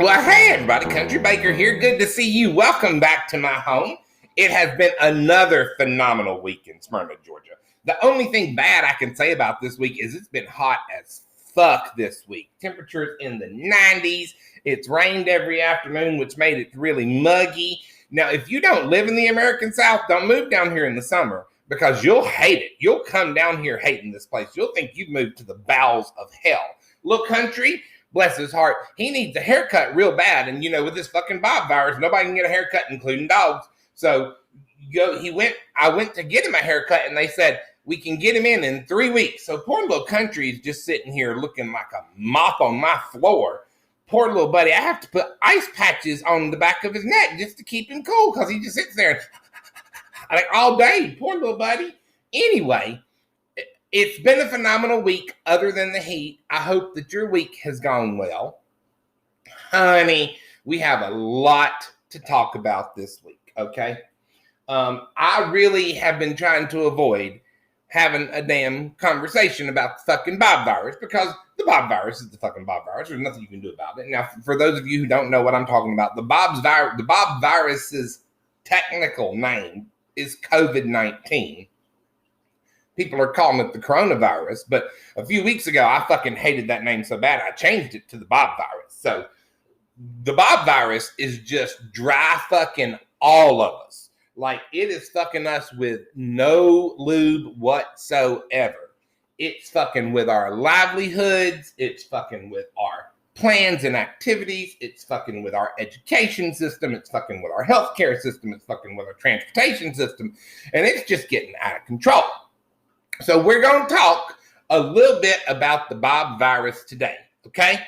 Well, hey everybody, Country Baker here. Good to see you. Welcome back to my home. It has been another phenomenal week in Smyrna, Georgia. The only thing bad I can say about this week is it's been hot as fuck this week. Temperatures in the 90s. It's rained every afternoon, which made it really muggy. Now, if you don't live in the American South, don't move down here in the summer because you'll hate it. You'll come down here hating this place. You'll think you've moved to the bowels of hell. Little country, bless his heart, he needs a haircut real bad. And, with this fucking Bob virus, nobody can get a haircut, including dogs. So I went to get him a haircut, and they said, we can get him in 3 weeks. So poor little country is just sitting here looking like a mop on my floor. Poor little buddy. I have to put ice patches on the back of his neck just to keep him cool because he just sits there like all day. Poor little buddy. Anyway, it's been a phenomenal week other than the heat. I hope that your week has gone well. Honey, we have a lot to talk about this week, okay? I really have been trying to avoid having a damn conversation about the fucking Bob virus because the Bob virus is the fucking Bob virus. There's nothing you can do about it. Now, for those of you who don't know what I'm talking about, the Bob virus's technical name is COVID-19. People are calling it the coronavirus, but a few weeks ago, I fucking hated that name so bad, I changed it to the Bob virus. So the Bob virus is just dry fucking all of us. Like, it is fucking us with no lube whatsoever. It's fucking with our livelihoods. It's fucking with our plans and activities. It's fucking with our education system. It's fucking with our healthcare system. It's fucking with our transportation system. And it's just getting out of control. So we're going to talk a little bit about the Bob virus today, okay?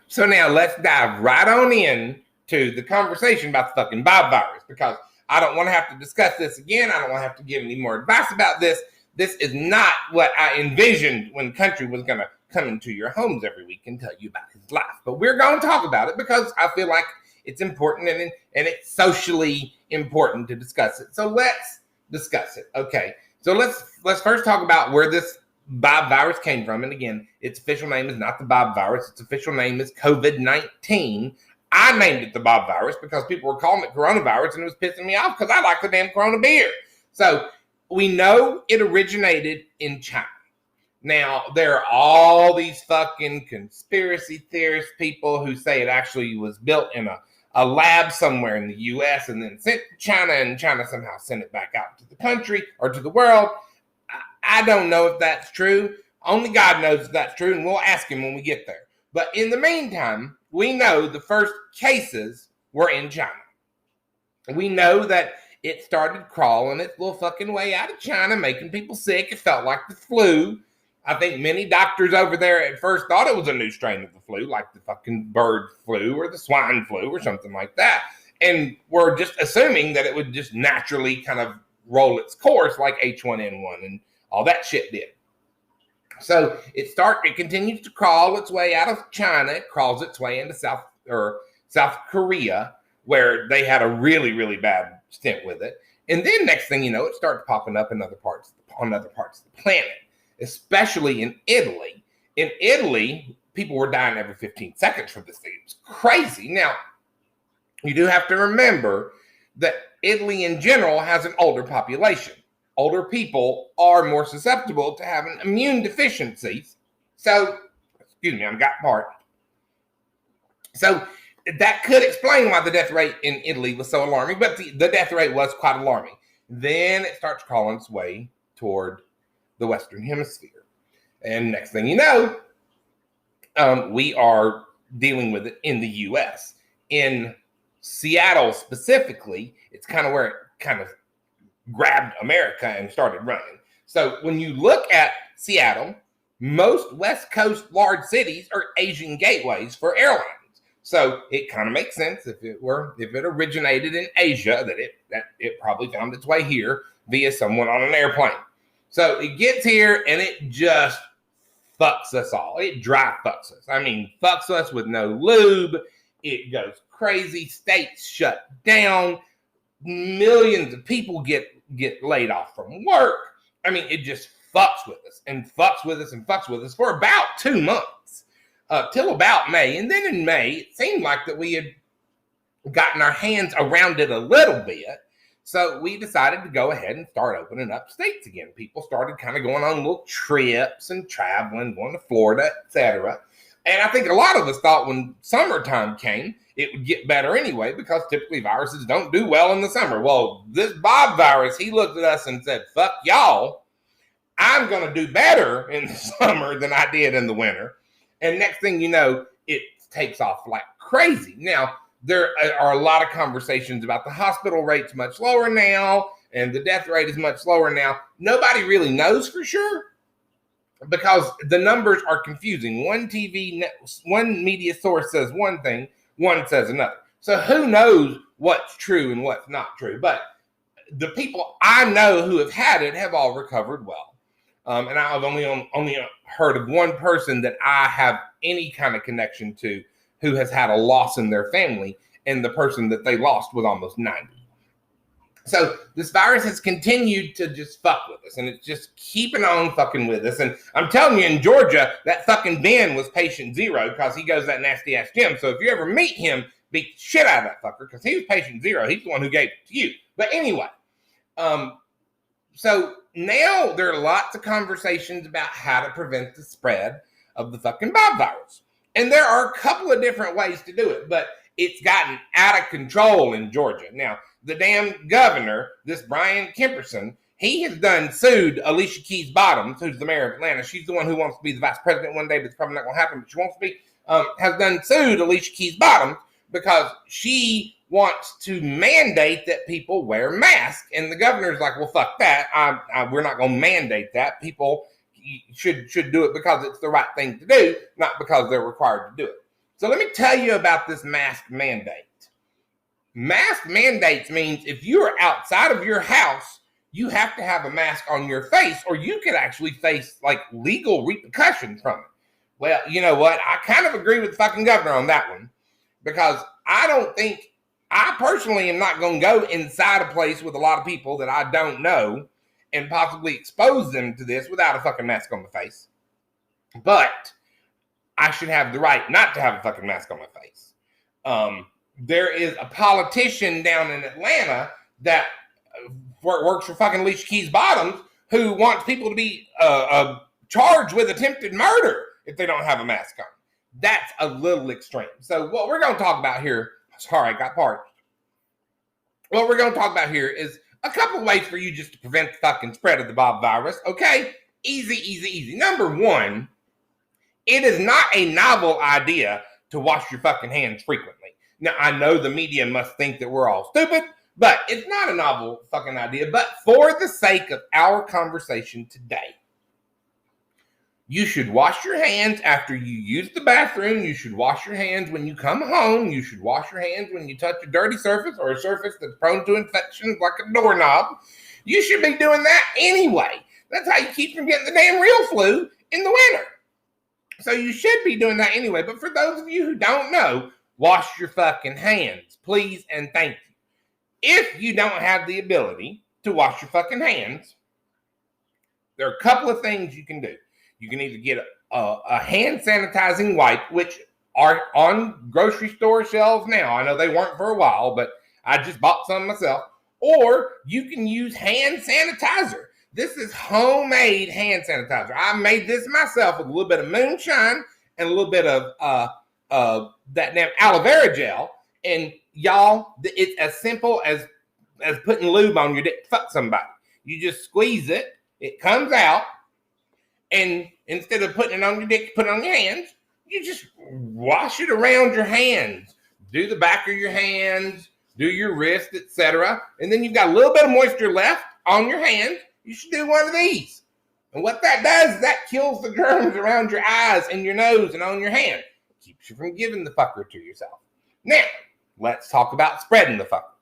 So now let's dive right on in to the conversation about the fucking Bob virus because I don't want to have to discuss this again. I don't want to have to give any more advice about this. This is not what I envisioned when Country was going to come into your homes every week and tell you about his life. But we're going to talk about it because I feel like it's important and it's socially important to discuss it. So let's discuss it, okay? So let's first talk about where this Bob virus came from. And again, its official name is not the Bob virus. Its official name is COVID-19. I named it the Bob virus because people were calling it coronavirus and it was pissing me off because I like the damn Corona beer. So we know it originated in China. Now, there are all these fucking conspiracy theorist people who say it actually was built in a lab somewhere in the U.S. and then sent to China, and China somehow sent it back out to the country or to the world. I don't know if that's true. Only God knows if that's true, and we'll ask him when we get there. But in the meantime, we know the first cases were in China. We know that it started crawling its little fucking way out of China, making people sick. It felt like the flu. I think many doctors over there at first thought it was a new strain of the flu, like the fucking bird flu or the swine flu or something like that. And we're just assuming that it would just naturally kind of roll its course like H1N1 and all that shit did. So it continues to crawl its way out of China. It crawls its way into South Korea, where they had a really, really bad stint with it. And then next thing you know, it starts popping up in other parts of the planet, especially in Italy. In Italy, people were dying every 15 seconds from this thing. It was crazy. Now, you do have to remember that Italy in general has an older population. Older people are more susceptible to having immune deficiencies. So, I'm got part. So that could explain why the death rate in Italy was so alarming, but the death rate was quite alarming. Then it starts crawling its way toward the Western Hemisphere. And next thing you know, we are dealing with it in the U.S. In Seattle specifically, it's kind of where it kind of grabbed America and started running. So when you look at Seattle, most West Coast large cities are Asian gateways for airlines. So it kind of makes sense if it originated in Asia, that it probably found its way here via someone on an airplane. So it gets here and it just fucks us all. It dry fucks us. I mean, fucks us with no lube. It goes crazy. States shut down. Millions of people get laid off from work. I mean, it just fucks with us and fucks with us and fucks with us for about 2 months. till about May. And then in May, it seemed like that we had gotten our hands around it a little bit. So we decided to go ahead and start opening up states again. People started kind of going on little trips and traveling, going to Florida, etc. And I think a lot of us thought when summertime came, it would get better anyway, because typically viruses don't do well in the summer. Well, this Bob virus, he looked at us and said, fuck y'all. I'm going to do better in the summer than I did in the winter. And next thing you know, it takes off like crazy. Now, there are a lot of conversations about the hospital rate's much lower now, and the death rate is much lower now. Nobody really knows for sure because the numbers are confusing. One media source says one thing, one says another. So who knows what's true and what's not true? But the people I know who have had it have all recovered well. And I've only heard of one person that I have any kind of connection to who has had a loss in their family, and the person that they lost was almost 90. So this virus has continued to just fuck with us, and it's just keeping on fucking with us. And I'm telling you, in Georgia, that fucking Ben was patient zero because he goes to that nasty ass gym. So if you ever meet him, beat the shit out of that fucker because he was patient zero. He's the one who gave it to you. But anyway, so now there are lots of conversations about how to prevent the spread of the fucking Bob virus. And there are a couple of different ways to do it, but it's gotten out of control in Georgia. Now, the damn governor, this Brian Kemperson, he has done sued Alicia Keys Bottoms, who's the mayor of Atlanta. She's the one who wants to be the vice president one day, but it's probably not going to happen, but she wants to be, has done sued Alicia Keys Bottoms because she wants to mandate that people wear masks. And the governor's like, well, fuck that. We're not going to mandate that. People should do it because it's the right thing to do, not because they're required to do it. So let me tell you about this mask mandate. Mask mandates means if you are outside of your house, you have to have a mask on your face, or you could actually face like legal repercussions from it. Well, you know what? I kind of agree with the fucking governor on that one, because I personally am not going to go inside a place with a lot of people that I don't know and possibly expose them to this without a fucking mask on my face. But I should have the right not to have a fucking mask on my face. There is a politician down in Atlanta that works for fucking Alicia Keys Bottoms who wants people to be charged with attempted murder if they don't have a mask on. That's a little extreme. So what we're going to talk about here, sorry, I got parched. What we're going to talk about here is a couple of ways for you just to prevent the fucking spread of the Bob virus. Okay? Easy. Number one, it is not a novel idea to wash your fucking hands frequently. Now, I know the media must think that we're all stupid, but it's not a novel fucking idea. But for the sake of our conversation today, you should wash your hands after you use the bathroom. You should wash your hands when you come home. You should wash your hands when you touch a dirty surface or a surface that's prone to infections like a doorknob. You should be doing that anyway. That's how you keep from getting the damn real flu in the winter. So you should be doing that anyway. But for those of you who don't know, wash your fucking hands, please and thank you. If you don't have the ability to wash your fucking hands, there are a couple of things you can do. You can either get a hand sanitizing wipe, which are on grocery store shelves now. I know they weren't for a while, but I just bought some myself. Or you can use hand sanitizer. This is homemade hand sanitizer. I made this myself with a little bit of moonshine and a little bit of that damn aloe vera gel. And y'all, it's as simple as putting lube on your dick to fuck somebody. You just squeeze it, it comes out, and instead of putting it on your dick, put it on your hands. You just wash it around your hands. Do the back of your hands, do your wrist, etc. And then you've got a little bit of moisture left on your hands. You should do one of these. And what that does is that kills the germs around your eyes and your nose and on your hand. It keeps you from giving the fucker to yourself. Now, let's talk about spreading the fucker.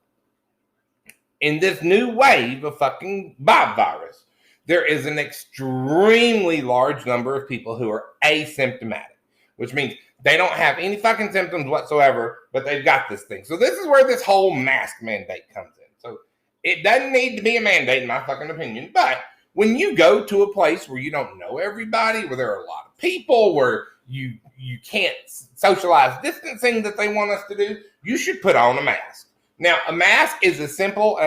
In this new wave of fucking Bob virus, there is an extremely large number of people who are asymptomatic, which means they don't have any fucking symptoms whatsoever, but they've got this thing. So this is where this whole mask mandate comes in. So it doesn't need to be a mandate, in my fucking opinion, but when you go to a place where you don't know everybody, where there are a lot of people, where you can't socialize distancing that they want us to do, you should put on a mask. Now, a mask is as simple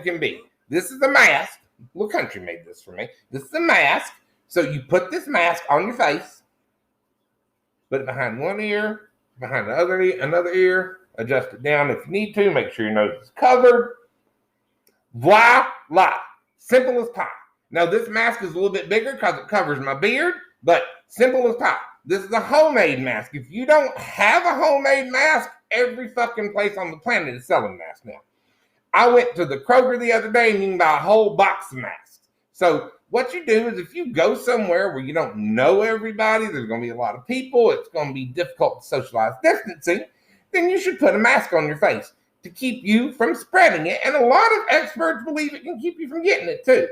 can be. This is a mask. What country made this for me? This is a mask. So you put this mask on your face, put it behind one ear, behind another ear, adjust it down if you need to, make sure your nose is covered. Voila. Simple as pie. Now, this mask is a little bit bigger because it covers my beard, but simple as pie. This is a homemade mask. If you don't have a homemade mask, every fucking place on the planet is selling masks now. I went to the Kroger the other day and you can buy a whole box of masks. So what you do is if you go somewhere where you don't know everybody, there's going to be a lot of people, it's going to be difficult to socialize distancing, then you should put a mask on your face to keep you from spreading it. And a lot of experts believe it can keep you from getting it too.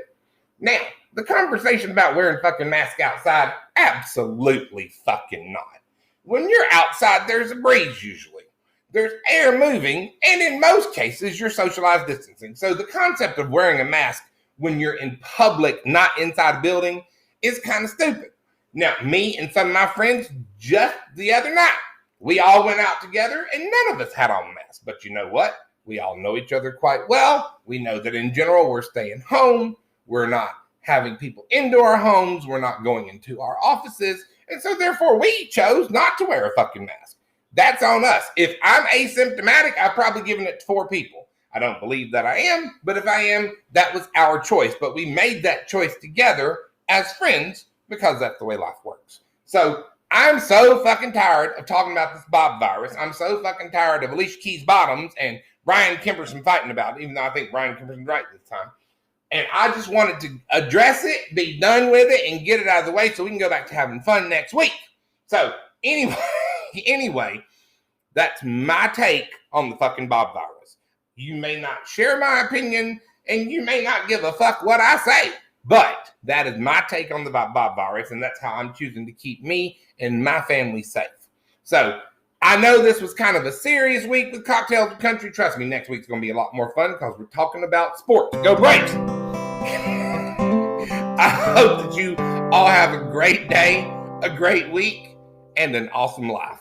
Now, the conversation about wearing fucking masks outside, absolutely fucking not. When you're outside, there's a breeze usually. There's air moving, and in most cases, you're socialized distancing. So the concept of wearing a mask when you're in public, not inside a building, is kind of stupid. Now, me and some of my friends, just the other night, we all went out together, and none of us had on masks. But you know what? We all know each other quite well. We know that in general, we're staying home. We're not having people into our homes. We're not going into our offices. And so therefore, we chose not to wear a fucking mask. That's on us. If I'm asymptomatic, I've probably given it to 4 people. I don't believe that I am, but if I am, that was our choice. But we made that choice together as friends because that's the way life works. So I'm so fucking tired of talking about this Bob virus. I'm so fucking tired of Alicia Keys Bottoms and Brian Kimberson fighting about it, even though I think Brian Kimberson's right this time. And I just wanted to address it, be done with it, and get it out of the way so we can go back to having fun next week. So anyway, that's my take on the fucking Bob virus. You may not share my opinion, and you may not give a fuck what I say, but that is my take on the Bob virus, and that's how I'm choosing to keep me and my family safe. So I know this was kind of a serious week with Cocktails of Country. Trust me, next week's going to be a lot more fun because we're talking about sports. Go Braves! I hope that you all have a great day, a great week, and an awesome life.